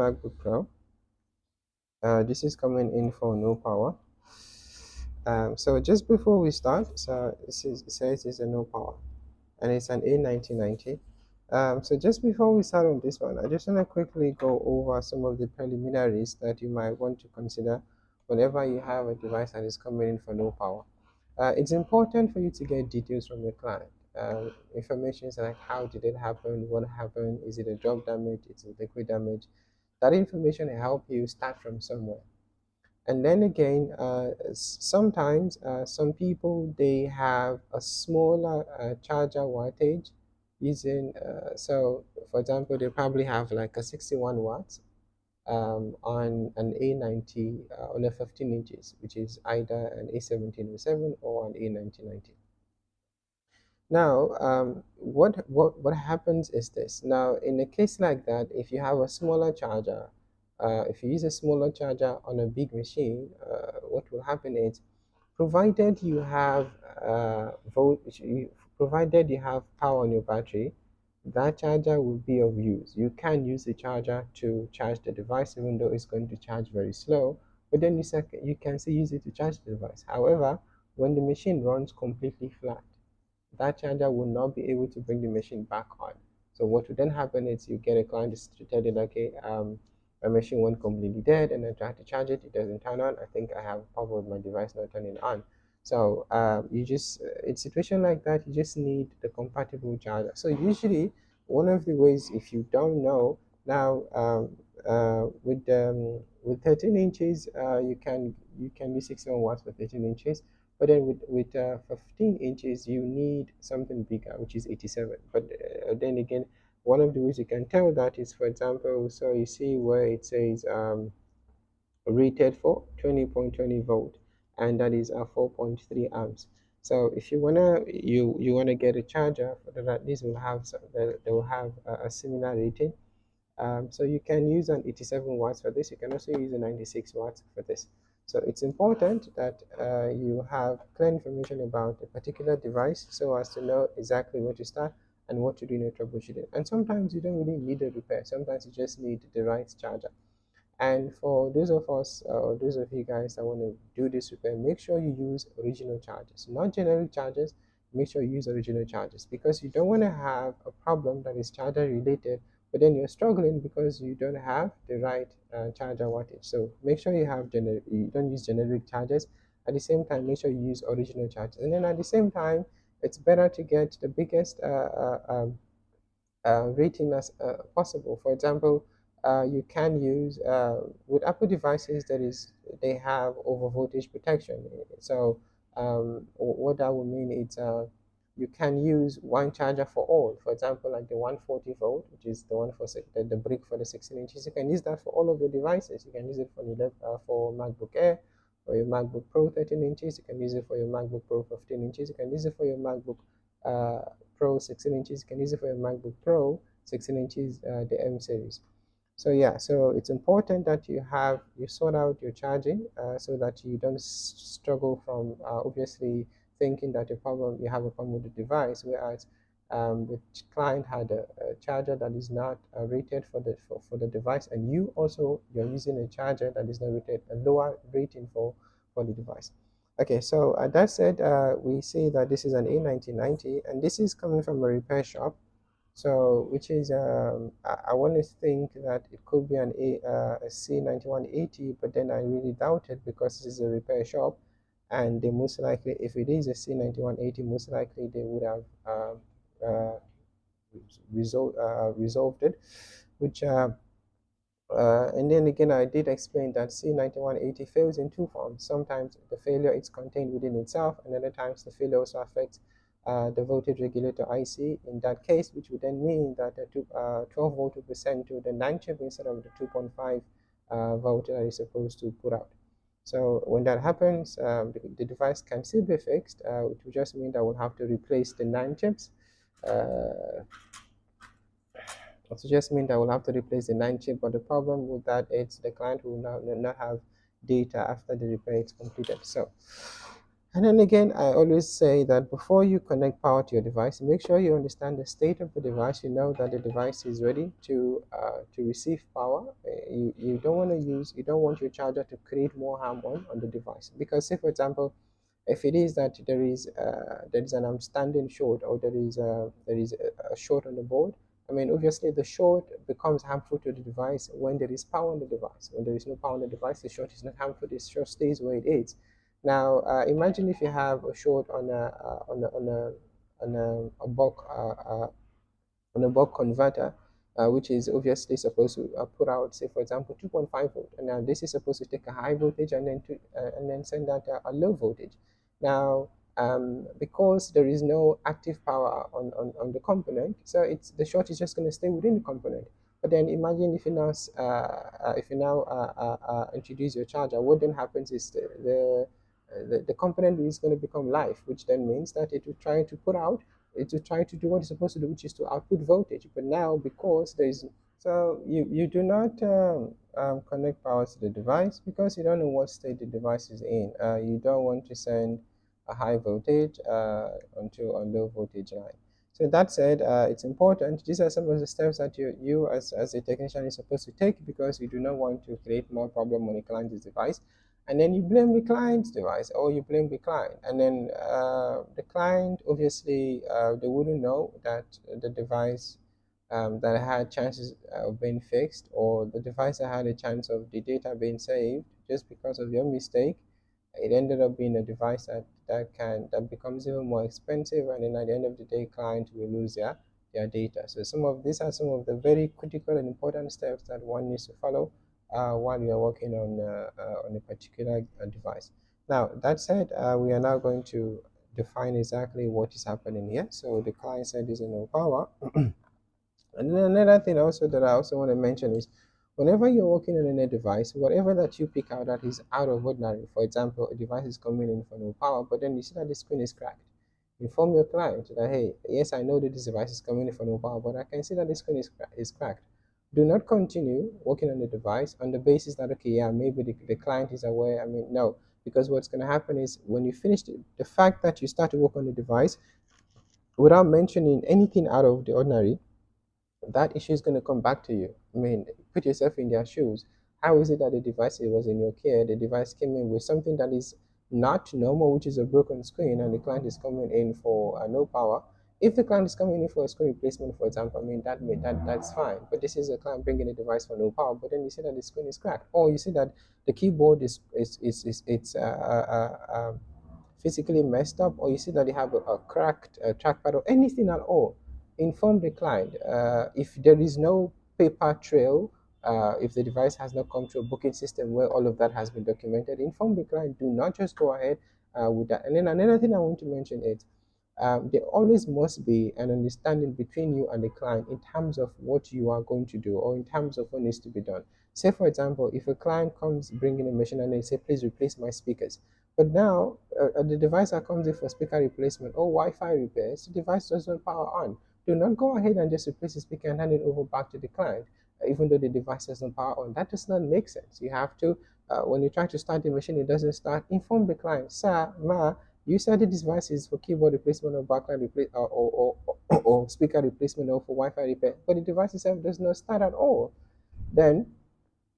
MacBook Pro. This is coming in for no power. So just before we start, it says it's a no power, and it's an A1990. So just before we start on this one, I just want to quickly go over some of the preliminaries that you might want to consider whenever you have a device that is coming in for no power. It's important for you to get details from your client. Information like how did it happen, what happened, is it a job damage, is it liquid damage. That information will help you start from somewhere. And then again, sometimes some people they have a smaller charger wattage using so for example they probably have like a 61 watts on an A90 on a 15 inches, which is either an A1707 or an A1990. Now, what happens is this. Now, in a case like that, if you have a smaller charger, if you use a smaller charger on a big machine, what will happen is, provided you have provided you have power on your battery, that charger will be of use. You can use the charger to charge the device, even though it's going to charge very slow. But then you can still use it to charge the device. However, when the machine runs completely flat, that charger will not be able to bring the machine back on. So what would then happen is you get a client to tell you, okay, my machine went completely dead, and I try to charge it, it doesn't turn on. I think I have a problem with my device not turning on. So you just in situation like that, you just need the compatible charger. So usually one of the ways, if you don't know now, with 13 inches, you can use 61 watts for 13 inches. But then with 15 inches, you need something bigger, which is 87. But then again, one of the ways you can tell that is, for example, so you see where it says rated for 20.20 volt, and that is 4.3 amps. So if you wanna get a charger for that, this will have they will have a similar rating. So you can use an 87 watts for this. You can also use a 96 watts for this. So it's important that you have clear information about a particular device so as to know exactly where to start and what to do in your troubleshooting. And sometimes you don't really need a repair. Sometimes you just need the right charger. And for those of us, or those of you guys that want to do this repair, make sure you use original chargers, not generic chargers. Make sure you use original chargers, because you don't want to have a problem that is charger related, but then you're struggling because you don't have the right charger wattage. So make sure you don't use generic chargers. At the same time, make sure you use original chargers. And then at the same time, it's better to get the biggest rating as possible. For example, you can use with Apple devices, they have over voltage protection. So what that would mean is you can use one charger for all. For example, like the 140 volt, which is the one for the brick for the 16 inches. You can use that for all of your devices. You can use it for MacBook Air, for your MacBook Pro 13 inches. You can use it for your MacBook Pro 15 inches. You can use it for your MacBook Pro 16 inches. You can use it for your MacBook Pro 16 inches, the M series. So yeah, so it's important that you sort out your charging so that you don't struggle from obviously thinking that you have a problem with the device, whereas the client had a charger that is not rated for the device, and you're using a charger that is not rated, a lower rating for the device. Okay, so that said, we see that this is an A1990, and this is coming from a repair shop. So, which is, I want to think that it could be a C9180, but then I really doubt it, because this is a repair shop, and they most likely, if it is a C9180, most likely they would have resolved it, which and then again, I did explain that C9180 fails in two forms. Sometimes the failure is contained within itself, and other times the failure also affects the voltage regulator IC. In that case, which would then mean that the 12 volt will be sent to the 9 chip instead of the 2.5 volt that is supposed to put out. So when that happens, the device can still be fixed. It will just mean that we'll have to replace the 9 chips. It just means that we'll have to replace the 9 chip, but the problem with that is the client will not have data after the repair is completed. So And then again, I always say that before you connect power to your device, make sure you understand the state of the device. You know that the device is ready to receive power. You don't want to use, you don't want your charger to create more harm on the device. Because say for example, if it is that there is an outstanding short, or there is a short on the board, I mean obviously the short becomes harmful to the device when there is power on the device. When there is no power on the device, the short is not harmful. The short stays where it is. Now imagine if you have a short on a bulk on a buck converter, which is obviously supposed to put out, say, for example, 2.5 volt. And now this is supposed to take a high voltage and then send out a low voltage. Now, because there is no active power on the component, so it's the short is just going to stay within the component. But then imagine if you now introduce your charger, what then happens is the component is going to become live, which then means that it will try to put out to try to do what it's supposed to do, which is to output voltage. But now, because there is, so you do not connect power to the device because you don't know what state the device is in. You don't want to send a high voltage onto a low voltage line. So that said, it's important. These are some of the steps that you as a technician is supposed to take because you do not want to create more problem on a client's device. And then you blame the client's device, or you blame the client, and then the client obviously they wouldn't know that the device that had chances of being fixed, or the device that had a chance of the data being saved just because of your mistake. It ended up being a device that becomes even more expensive, and then at the end of the day client will lose their data. So some of these are some of the very critical and important steps that one needs to follow while you are working on a particular device. Now that said, we are now going to define exactly what is happening here. So the client side is no power. And then another thing also that I also want to mention is whenever you're working on a device, whatever that you pick out that is out of ordinary, for example, a device is coming in for no power, but then you see that the screen is cracked. Inform your client that, hey, yes, I know that this device is coming in for no power, but I can see that the screen is cracked. Do not continue working on the device on the basis that, okay, yeah, maybe the client is aware. I mean, no, because what's going to happen is when you finish the fact that you start to work on the device without mentioning anything out of the ordinary, that issue is going to come back to you. I mean, put yourself in their shoes. How is it that the device was in your care? The device came in with something that is not normal, which is a broken screen, and the client is coming in for no power. If the client is coming in for a screen replacement, for example, I mean that's fine. But this is a client bringing a device for no power. But then you see that the screen is cracked, or you see that the keyboard is it's physically messed up, or you see that they have a cracked trackpad or anything at all, inform the client. If there is no paper trail, if the device has not come to a booking system where all of that has been documented, inform the client. Do not just go ahead with that. And then another thing I want to mention is there always must be an understanding between you and the client in terms of what you are going to do, or in terms of what needs to be done. Say, for example, if a client comes bringing a machine and they say, please replace my speakers. But now the device that comes in for speaker replacement or Wi-Fi repairs, the device doesn't power on. Do not go ahead and just replace the speaker and hand it over back to the client, even though the device doesn't power on. That does not make sense. You have to, when you try to start the machine, it doesn't start. Inform the client, sir, ma, you said the device is for keyboard replacement or backlight replacement or speaker replacement or for Wi-Fi repair, but the device itself does not start at all. Then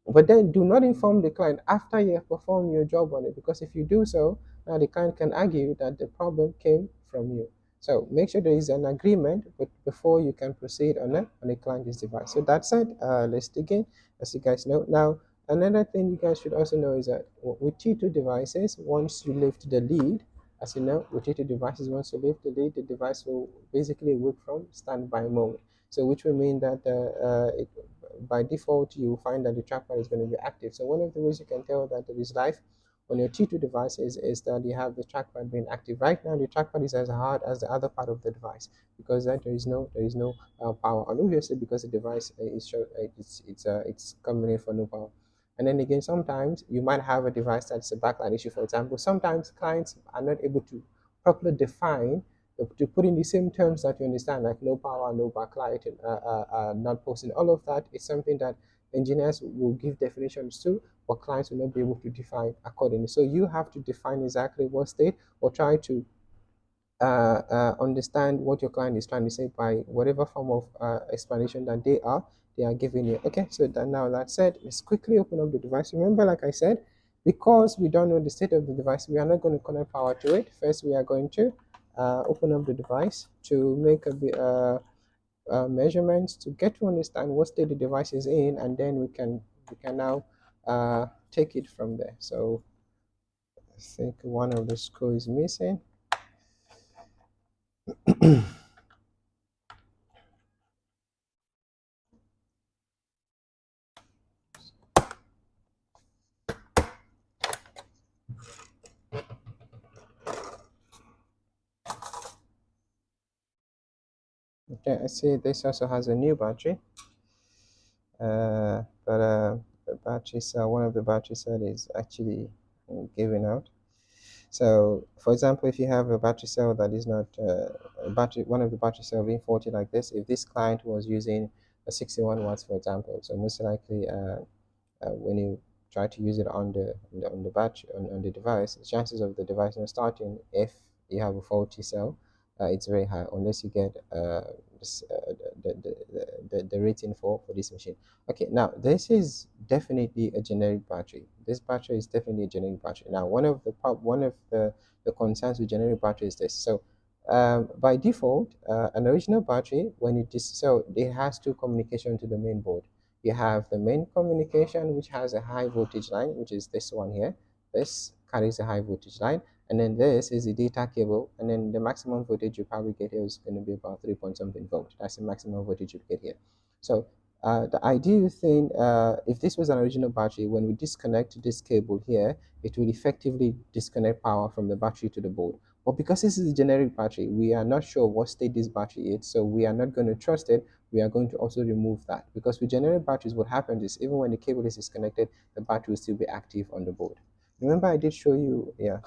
but then do not inform the client after you have performed your job on it, because if you do so, now the client can argue that the problem came from you. So make sure there is an agreement but before you can proceed on a client's device. So that said, let's dig in. As you guys know now, another thing you guys should also know is that with T2 devices, once you lift the lead, as you know, with T2 devices, once you lift the lead, the device will basically work from standby mode. So which will mean that by default, you find that the trackpad is going to be active. So one of the ways you can tell that there is life on your T2 devices is that you have the trackpad being active. Right now, the trackpad is as hard as the other part of the device because there is no power, and obviously because the device it's coming in for no power. And then again, sometimes you might have a device that's a backlight issue. For example, sometimes clients are not able to properly define to put in the same terms that you understand, like no power, no backlight, not posting. All of that is something that engineers will give definitions to, but clients will not be able to define accordingly. So you have to define exactly what state, or try to understand what your client is trying to say by whatever form of explanation that they are giving you. Okay, so that now that said, let's quickly open up the device. Remember, like I said, because we don't know the state of the device, we are not going to connect power to it. First, we are going to open up the device to make measurements to get to understand what state the device is in, and then we can now take it from there. So I think one of the screws is missing. Okay, I see this also has a new battery, but the battery cell, one of the battery cell is actually giving out. So, for example, if you have a battery cell that is not a battery, one of the battery cell being faulty like this, if this client was using a 61 watts, for example, so most likely when you try to use it on the battery on the device, the chances of the device not starting if you have a faulty cell, it's very high unless you get this, the rating for this machine. Okay, now this is definitely a generic battery. This battery is definitely a generic battery. Now one of the concerns with generic battery is this. So by default, an original battery, when it is, so it has two communication to the main board. You have the main communication, which has a high voltage line, which is this one here. This carries a high voltage line, and then this is the data cable, and then the maximum voltage you probably get here is going to be about 3 point something volt. That's the maximum voltage you get here. So the ideal thing, if this was an original battery, when we disconnect this cable here, it will effectively disconnect power from the battery to the board. But because this is a generic battery, we are not sure what state this battery is, so we are not going to trust it. We are going to also remove that, because with generic batteries, what happens is even when the cable is disconnected, the battery will still be active on the board. Remember, I did show you, yeah.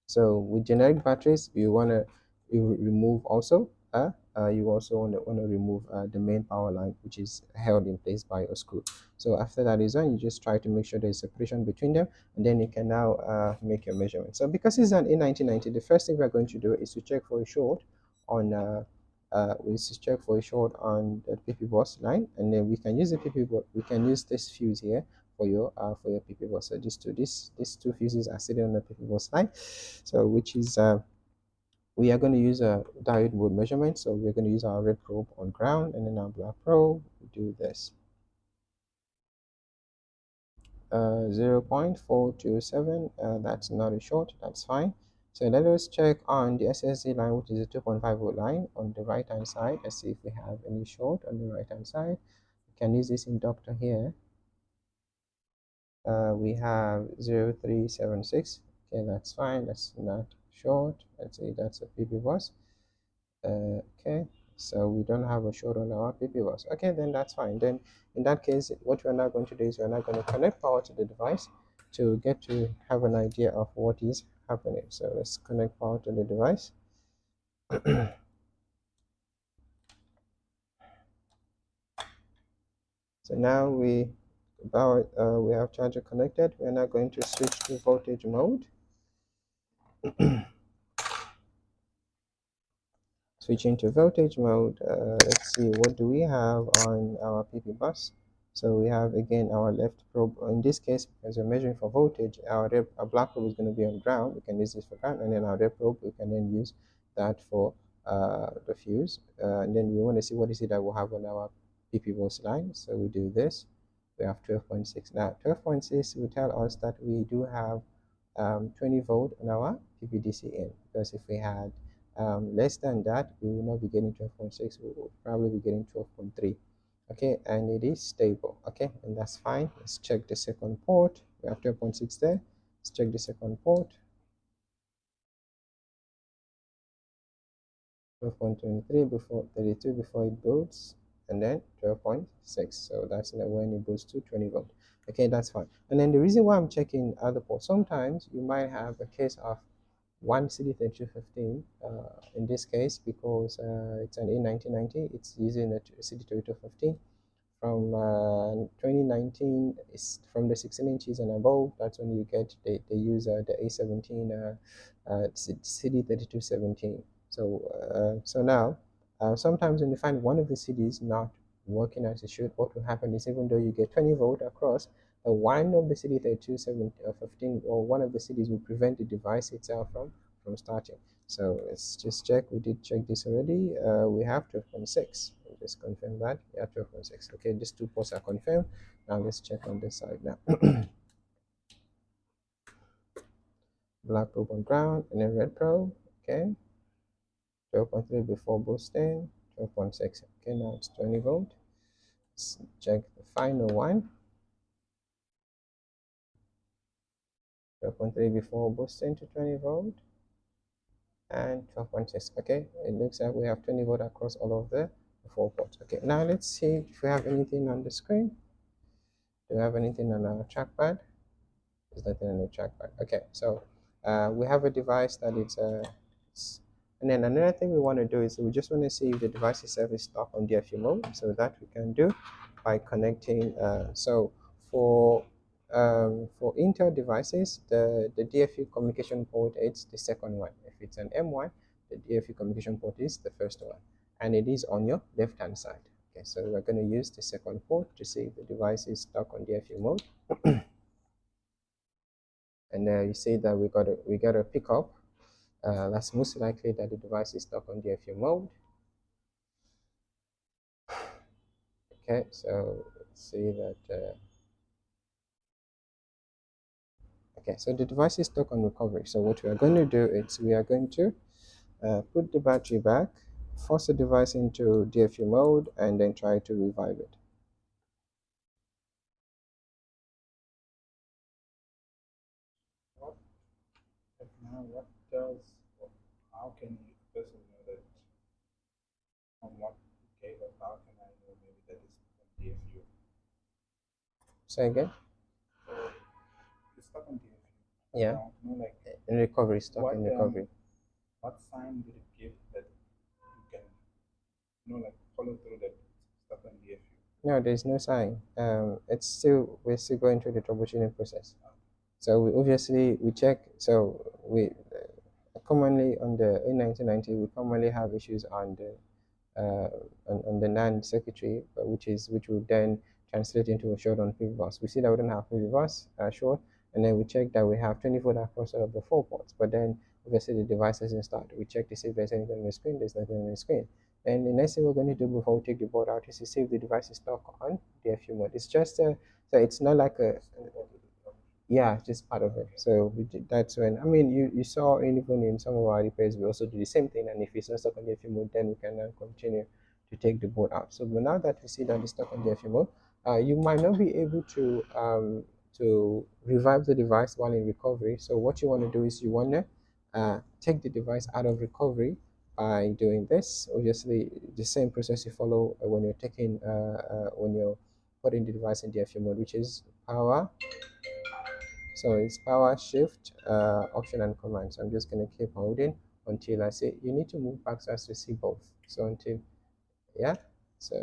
So with generic batteries, you remove also you also want to remove the main power line, which is held in place by a screw. So after that is done, you just try to make sure there's separation between them, and then you can now make your measurement. So because it's an A1990, the first thing we're going to do is to check for a short on the PP bus line, and then we can use the PP bus. We can use this fuse here for your PP bus. So these two fuses are sitting on the PP bus line. So which is we are going to use a diode mode measurement. So we're going to use our red probe on ground, and then our black probe. We do this 0.427. That's not a short. That's fine. So let us check on the SSD line, which is a 2.5 volt line on the right hand side. Let's see if we have any short on the right hand side. We can use this inductor here. We have 0376. Okay, that's fine. That's not short. Let's say that's a PP bus. Okay, so we don't have a short on our PP bus. Okay, then that's fine. Then in that case, what we're now going to do is we're now going to connect power to the device to get to have an idea of what is happening. So let's connect power to the device. So now we have charger connected. We're now going to switch to voltage mode. Switching to voltage mode, let's see, what do we have on our PP bus? So we have again our left probe. In this case, because we're measuring for voltage, our black probe is going to be on ground. We can use this for ground, and then our red probe, we can then use that for the fuse. And then we want to see what is it that we'll have on our PP bus line. So we do this. We have 12.6. Now 12.6 will tell us that we do have 20 volt on our PPDC in, because if we had less than that, we will not be getting 12.6. We will probably be getting 12.3. Okay, and it is stable. Okay, and that's fine. Let's check the second port. We have 12.6 there. Let's check the second port. 12.23 before 32 before it boots, and then 12.6. So that's when it boots to 20 volt. Okay, that's fine. And then the reason why I'm checking other ports, sometimes you might have a case of one CD3215 in this case, because it's an A1990, it's using a CD3215 from 2019 is from the 16 inches and above. That's when you get they use the A17 CD3217. So now sometimes when you find one of the CDs not working as it should, what will happen is even though you get 20-volt across, one of the CD3215 or one of the CDs will prevent the device itself from starting. So let's just check. We did check this already. We have 12.6. Just confirm that. Yeah, 12.6. Okay, these two ports are confirmed. Now let's check on this side now. Black probe on ground and then red probe. Okay. 12.3 before boosting. 12.6. Okay, now it's 20 volt. Let's check the final one. 12.3 before boosting to 20 volt. And 12.6. Okay, it looks like we have 20 volt across all of the four ports. Okay, now let's see if we have anything on the screen. Do we have anything on our trackpad? There's nothing on the trackpad. Okay, so we have a device that and then another thing we want to do is we just want to see if the device itself is stuck on DFU mode. So that we can do by connecting. So for Intel devices, the DFU communication port is the second one. If it's an M1, the DFU communication port is the first one, and it is on your left-hand side. Okay, so we're going to use the second port to see if the device is stuck on DFU mode. And you see that we got a pickup. That's most likely that the device is stuck on DFU mode. Okay, so let's see that. Okay, so the device is stuck on recovery. So what we are going to do is we are going to put the battery back, force the device into DFU mode, and then try to revive it. What does, how can the person know that on what case of how can I know maybe that is from DFU? Say again? So it's stuck on DFU. Yeah. Now, you know, like In recovery, stuck in recovery. what sign did it give that you can like follow through that it's stuck on DFU? No, there's no sign. We're still going through the troubleshooting process. So we check. So we commonly on the A1990 we commonly have issues on the on the NAND circuitry, which will then translate into a short on PV bus. We see that we don't have PV bus short, and then we check that we have 20 volt across all of the four ports. But then obviously the device doesn't start. We check to see if there's anything on the screen. There's nothing on the screen. And the next thing we're going to do before we take the board out is to see if the device is stuck on DFU mode. It's just so it's not like a yeah, just part of it. So that's when I mean you saw even in some of our repairs we also do the same thing. And if it's not stuck on DFU mode, then we can continue to take the board out. So but now that we see that it's stuck on DFU mode, you might not be able to revive the device while in recovery. So what you want to do is you want to take the device out of recovery by doing this. Obviously, the same process you follow when you're taking when you're putting the device in DFU mode, which is power. So it's power, shift, option, and command. So I'm just going to keep holding until I say you need to move back so as to see both. So until, yeah. So,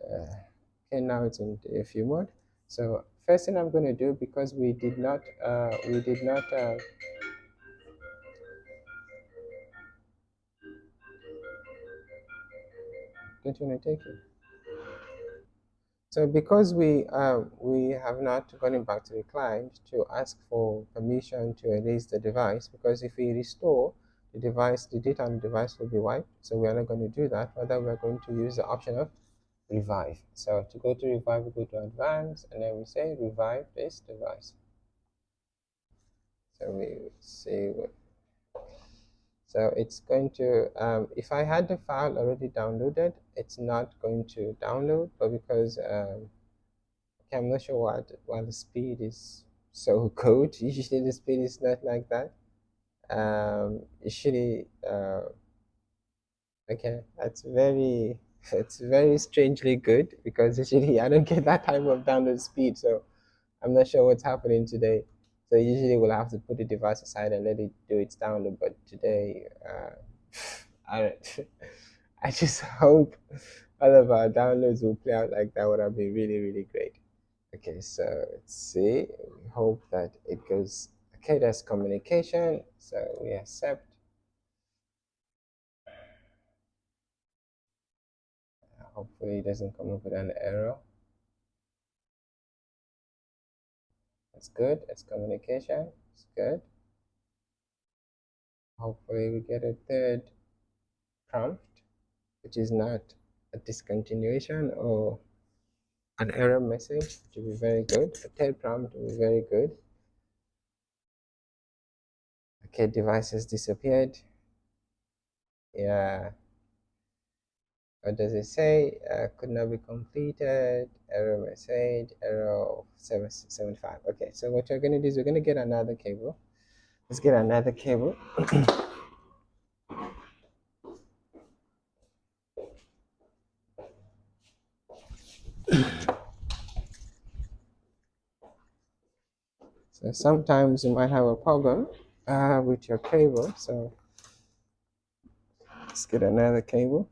okay, now it's in the FU mode. So first thing I'm going to do, because we did not, don't you want to take it? So because we have not gone back to the client to ask for permission to erase the device, because if we restore the device, the data on the device will be wiped. So we are not going to do that. Rather, we are going to use the option of revive. So to go to revive, we go to advanced, and then we say revive this device. So we see what. So it's going to, if I had the file already downloaded, it's not going to download, but because okay, I'm not sure why the speed is so good. Usually the speed is not like that. Usually, okay, that's very, it's very strangely good because usually I don't get that type of download speed. So I'm not sure what's happening today. So usually we'll have to put the device aside and let it do its download. But today, I, I just hope all of our downloads will play out like that. Would have been really, really great. Okay, so let's see. We hope that it goes. Okay, that's communication. So we accept. Hopefully, it doesn't come up with an error. That's good. It's communication. It's good. Hopefully, we get a third prompt, which is not a discontinuation or an error message, which will be very good. A third prompt will be very good. Okay, device has disappeared. Yeah. What does it say? Could not be completed. Error message. Error of 775. Okay, so what you're going to do is we're going to get another cable. Let's get another cable. So sometimes you might have a problem with your cable. So let's get another cable.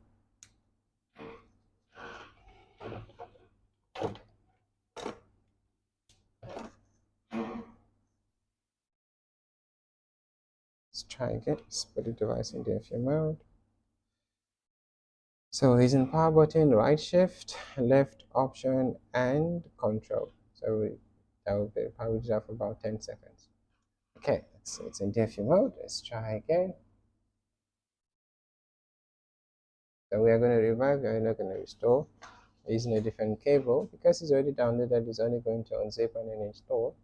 Let's try again. Let's put the device in DFU mode. So he's in power button, right shift, left option, and control. So that will be probably just for about 10 seconds. Okay, it's in DFU mode. Let's try again. So we are going to revive, we are not going to restore. We're using a different cable. Because it's already downloaded, it's only going to unzip and then install.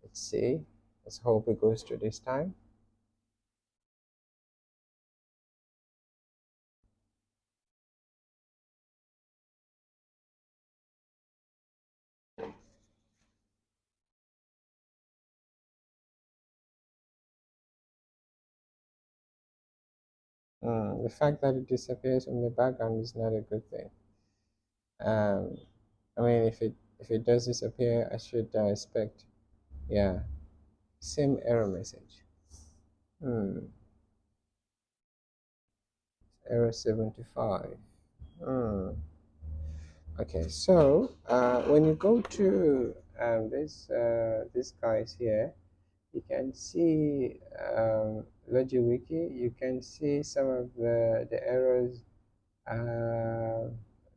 Let's see. Let's hope it goes through this time. The fact that it disappears from the background is not a good thing. Um, I mean, if it does disappear, I should expect, yeah, same error message. Error 75. Okay, so when you go to this guys here, you can see logi.wiki. You can see some of the errors.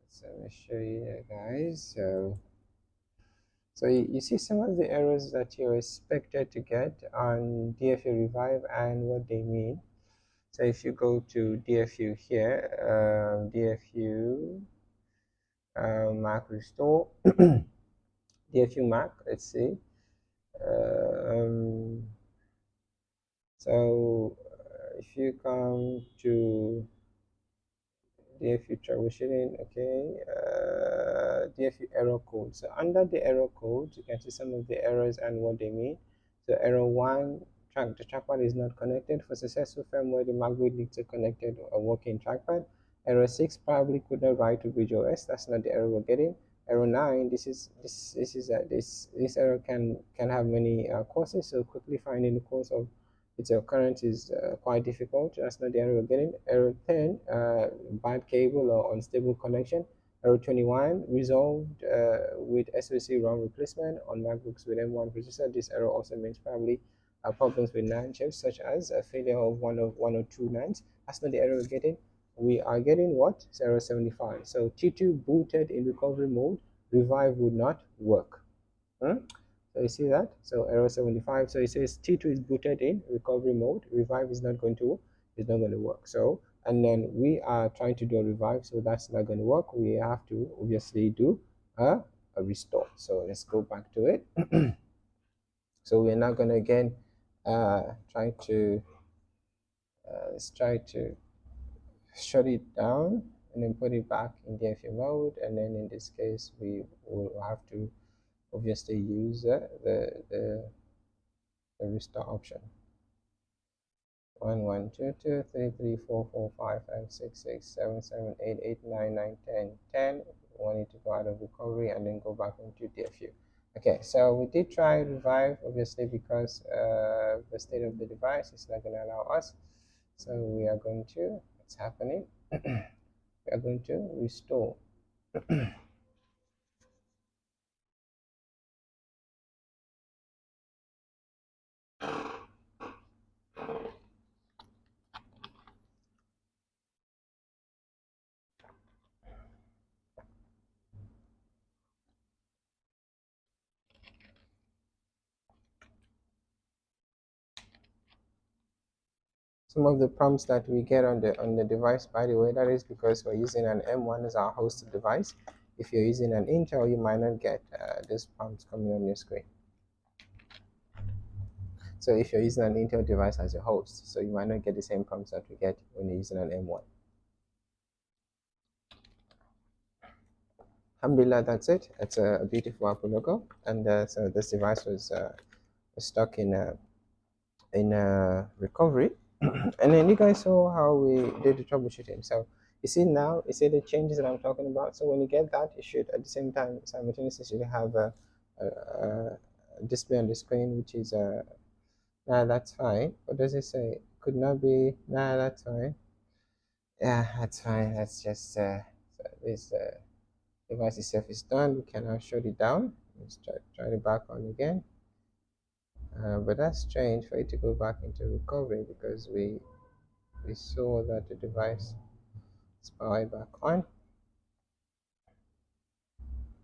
So let me show you here, guys. So you see some of the errors that you're expected to get on DFU Revive and what they mean. So if you go to DFU here, DFU Mac Restore, DFU Mac, let's see. Um, so if you come to DFU troubleshooting, okay, DFU error code. So under the error code, you can see some of the errors and what they mean. So error 1, the trackpad is not connected. For successful firmware, the MacBook needs a connected or working trackpad. Error 6 probably could not write to BridgeOS. That's not the error we're getting. Error 9, this error can have many causes. So quickly finding the cause of its occurrence is quite difficult. That's not the error we're getting. Error 10, bad cable or unstable connection. Error 21, resolved with SoC ROM replacement on MacBooks with M1 processor. This error also means probably problems with NAND chips, such as a failure of one or two NANDs. That's not the error we're getting. We are getting what? It's error 75. So T2 booted in recovery mode, revive would not work. So you see that? So error 75. So it says T2 is booted in recovery mode. Revive is not going to work. So and then we are trying to do a revive, so that's not going to work. We have to obviously do a restore. So let's go back to it. So we're now going to again try to let's try to shut it down and then put it back in DFU mode. And then in this case, we will have to obviously use the restore option. 1 1 2 2 3 3 4 4 5 5 6 6 7 7 8 8 9 9 10 10. We want it to go out of recovery and then go back into DFU. Okay, so we did try revive, obviously, because the state of the device is not going to allow us. So we are going to, it's happening. We are going to restore. Some of the prompts that we get on the device, by the way, that is because we're using an M1 as our host device. If you're using an Intel, you might not get these prompts coming on your screen. So if you're using an Intel device as a host, so you might not get the same prompts that we get when you're using an M1. Alhamdulillah, that's it. It's a beautiful Apple logo, and so this device was stuck in recovery. And then you guys saw how we did the troubleshooting. So you see now, you see the changes that I'm talking about. So when you get that, you should at the same time simultaneously should have a display on the screen, which is nah, that's fine. What does it say? Could not be. Nah, that's fine. Yeah, that's fine. That's just so this device itself is done. We can now shut it down. Let's try it back on again. But that's strange for it to go back into recovery because we saw that the device is powered back on.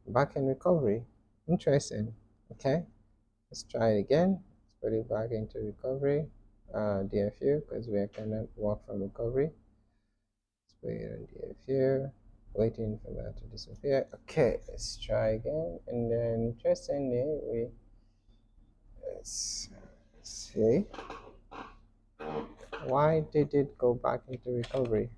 Back in recovery. Interesting. Okay, let's try it again. Let's put it back into recovery. DFU because we cannot walk from recovery. Let's put it on DFU. Waiting for that to disappear. Okay, let's try again. And then interestingly, let's see. Why did it go back into recovery?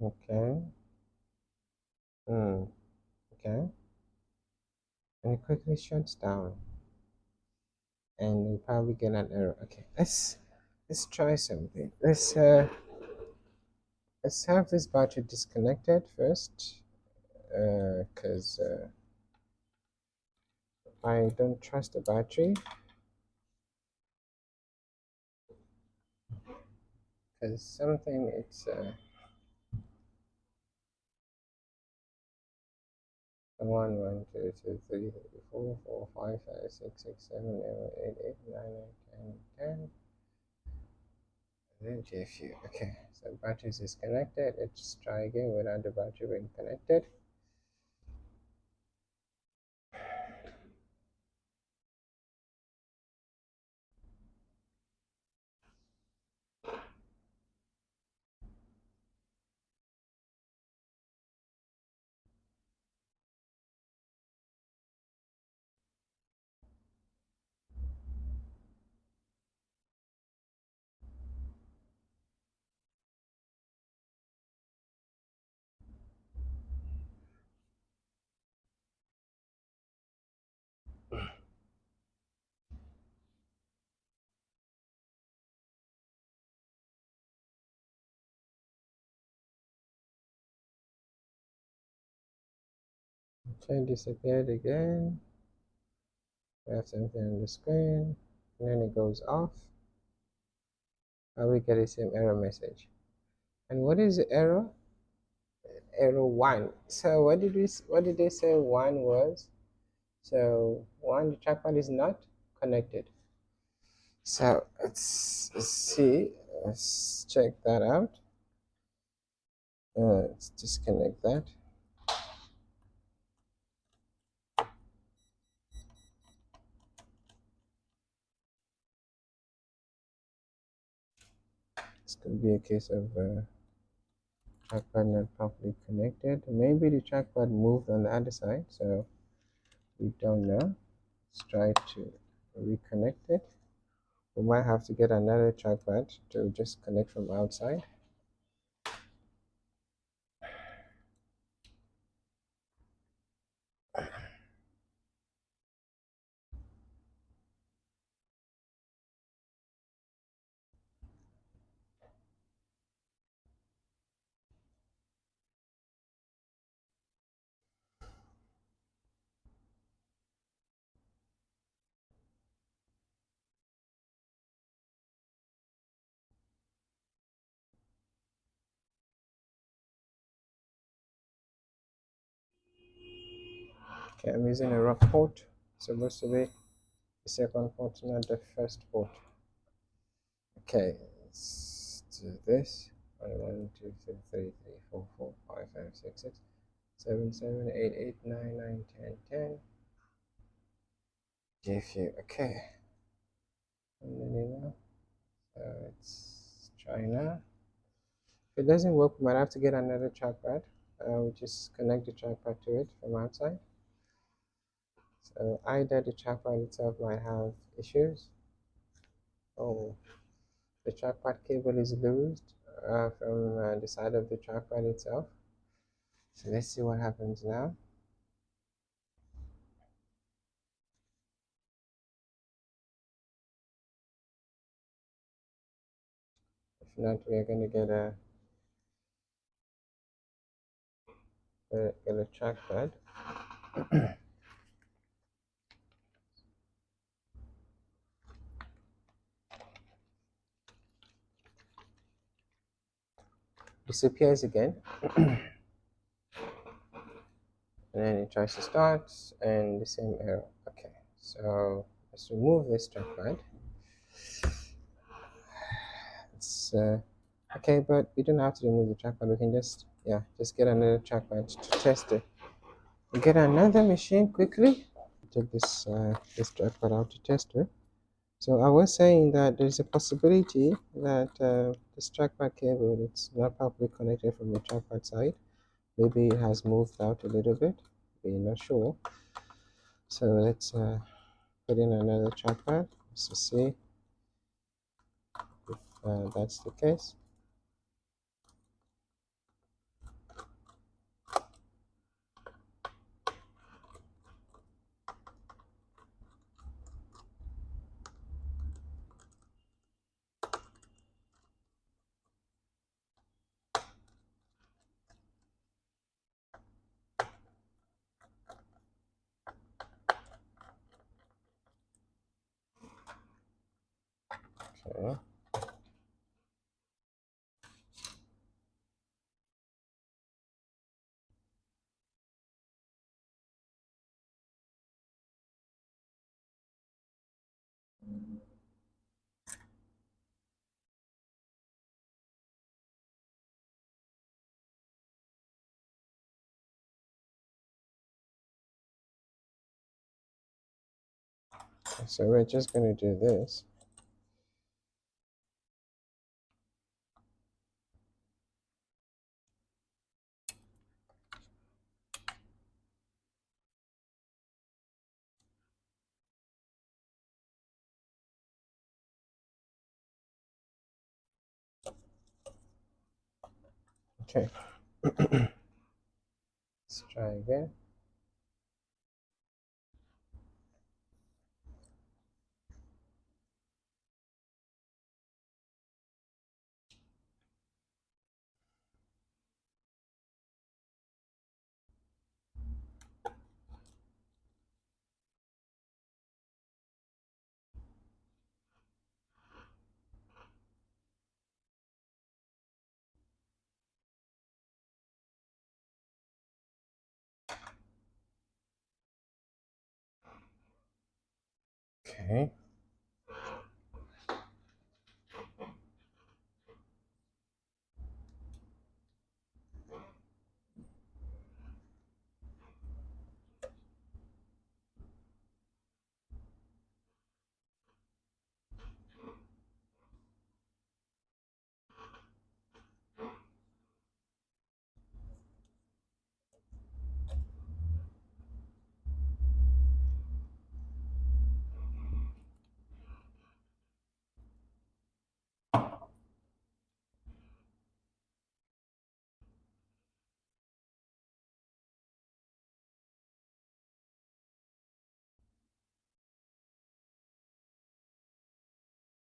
Okay. Okay. And it quickly shuts down. And we probably get an error. Okay. Let's try something. Let's have this battery disconnected first. Because I don't trust the battery. Because something it's 1, 2, 3, 4, 5, 6, 7, 8, 9, 9, 10, 10. Then GFU. Okay, so battery is disconnected. Let's try again without the battery being connected. Okay, disappeared again. We have something on the screen. And then it goes off. And we get the same error message. And what is the error? Error 1. So what did they say 1 was? So 1, the trackpad is not connected. So let's see. Let's check that out. Let's disconnect that. This could be a case of trackpad not properly connected. Maybe the trackpad moved on the other side, so we don't know. Let's try to reconnect it. We might have to get another trackpad to just connect from outside. Okay, I'm using a rough port. It's supposed to be the second port, not the first port. Okay, let's do this. 1, 2, 3, 3, 4, 4, 5, 5, 6, 6, 7, 7, 8, 8, 9, 9, 10, 10. Give you okay. And then let's try now. If it doesn't work, we might have to get another trackpad. We just connect the trackpad to it from outside. So either the trackpad itself might have issues. Oh, the trackpad cable is loosed from the side of the trackpad itself. So let's see what happens now. If not, we are going to get a trackpad. Disappears again. And then it tries to start and the same error. Okay, so let's remove this trackpad. It's okay, but we don't have to remove the trackpad. We can just just get another trackpad to test it. We get another machine quickly. Take this trackpad out to test it. So I was saying that there's a possibility that this trackpad cable it's not properly connected from the trackpad side. Maybe it has moved out a little bit. We're not sure. So let's put in another trackpad just to see if that's the case. Okay. So we're just going to do this. Okay. Let's try again. Okay.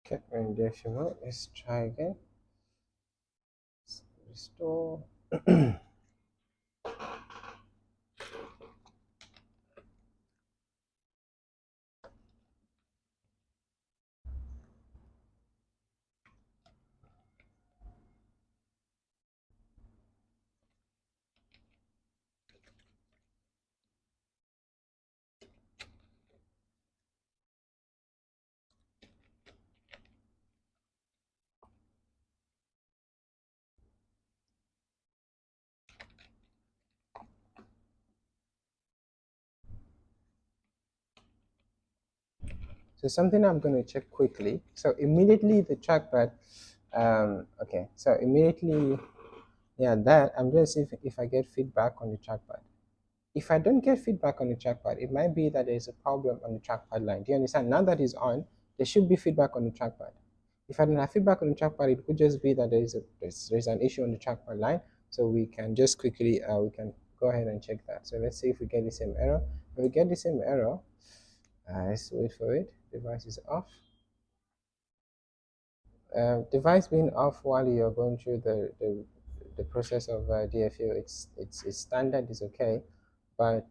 Okay, and if you want, let's try again. Restore. So something I'm going to check quickly. So immediately the trackpad. Okay. So immediately, yeah, that I'm going to see if I get feedback on the trackpad. If I don't get feedback on the trackpad, it might be that there's a problem on the trackpad line. Do you understand? Now that it's on, there should be feedback on the trackpad. If I don't have feedback on the trackpad, it could just be that there's an issue on the trackpad line. So we can just quickly we can go ahead and check that. So let's see if we get the same error. If we get the same error, let's wait for it. Device is off. Device being off while you're going through the process of DFU, it's standard, it's okay, but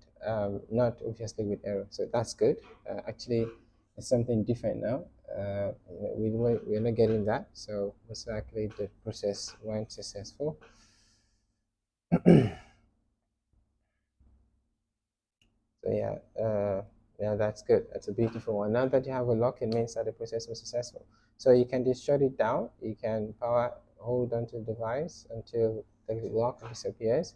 not obviously with error. So that's good. Actually, it's something different now. We're not getting that, so most likely the process went successful. So yeah, that's good. That's a beautiful one. Now that you have a lock, it means that the process was successful. So you can just shut it down. You can hold onto the device until the lock disappears,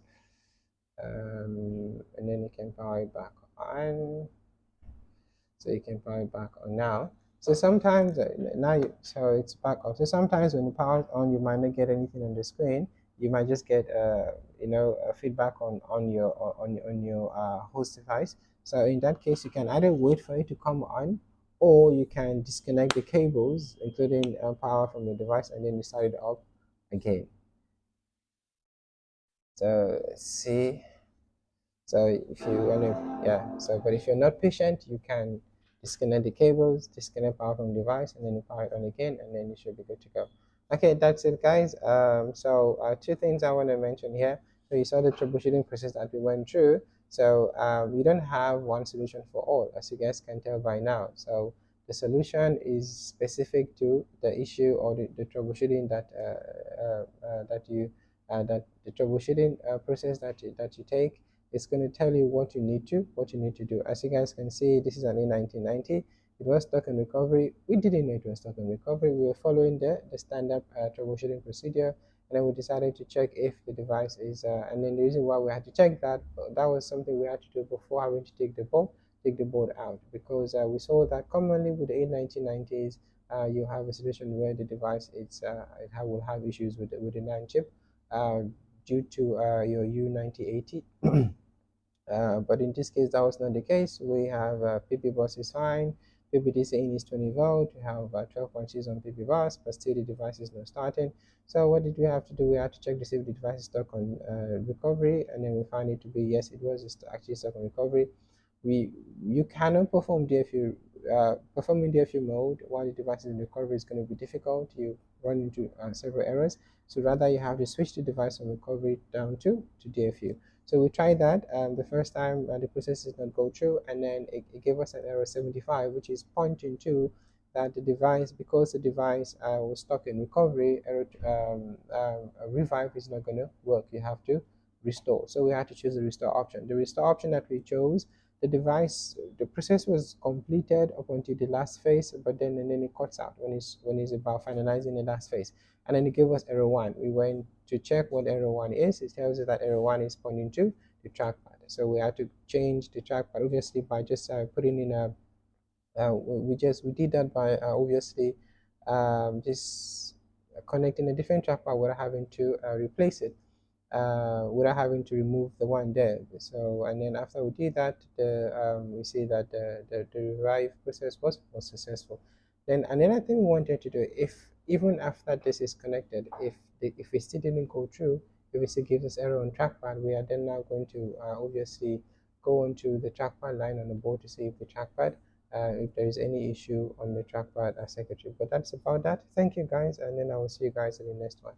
and then you can power it back on. So you can power it back on now. So sometimes so it's back off. So sometimes when you power it on, you might not get anything on the screen. You might just get a feedback on your host device. So in that case, you can either wait for it to come on, or you can disconnect the cables, including power from the device, and then you start it up again. So see. So if you want to, yeah. So, but if you're not patient, you can disconnect the cables, disconnect power from the device, and then you power it on again, and then you should be good to go. Okay, that's it, guys. Two things I want to mention here. So you saw the troubleshooting process that we went through. So we don't have one solution for all, as you guys can tell by now. So the solution is specific to the issue or the troubleshooting that the troubleshooting process that you take. It's going to tell you what you need to do. As you guys can see, this is an A1990. It was stuck in recovery. We didn't know it was stuck in recovery. We were following the standard troubleshooting procedure, and then we decided to check if the device is and then the reason why we had to check that was something we had to do before having to take the board out, because we saw that commonly with the A1990s, you have a situation where the device will have issues with the 9 chip, uh, due to your U9080. But in this case, that was not the case. We have PP bus is fine. PPDC in is 20 volt. We have 12.6 on PP bus, but still the device is not starting. So what did we have to do? We had to check to see if the device is stuck on recovery, and then we found it to be yes, it was actually stuck on recovery. You cannot perform DFU. Performing DFU mode while the device is in recovery is going to be difficult. You run into several errors. So rather, you have to switch the device from recovery down to DFU. So we tried that the first time, the process did not go through, and then it gave us an error 75, which is pointing to that the device, because the device was stuck in recovery, revive is not going to work. You have to restore. So we had to choose the restore option. The restore option that we chose, the process was completed up until the last phase, but then it cuts out when it's about finalizing the last phase, and then it gave us error one. We went to check what error one is. It tells us that error one is pointing to the trackpad. So we had to change the trackpad, obviously, by just putting in a. We did that by obviously just connecting a different trackpad without having to replace it, without having to remove the one there. So, and then after we did that, we see that the revive process was successful. Then another thing we wanted to do, if even after this is connected, if it still didn't go through, if it still gives us error on trackpad, we are then now going to obviously go onto the trackpad line on the board to see if the trackpad if there is any issue on the trackpad as secretary. But that's about that. Thank you guys, and then I will see you guys in the next one.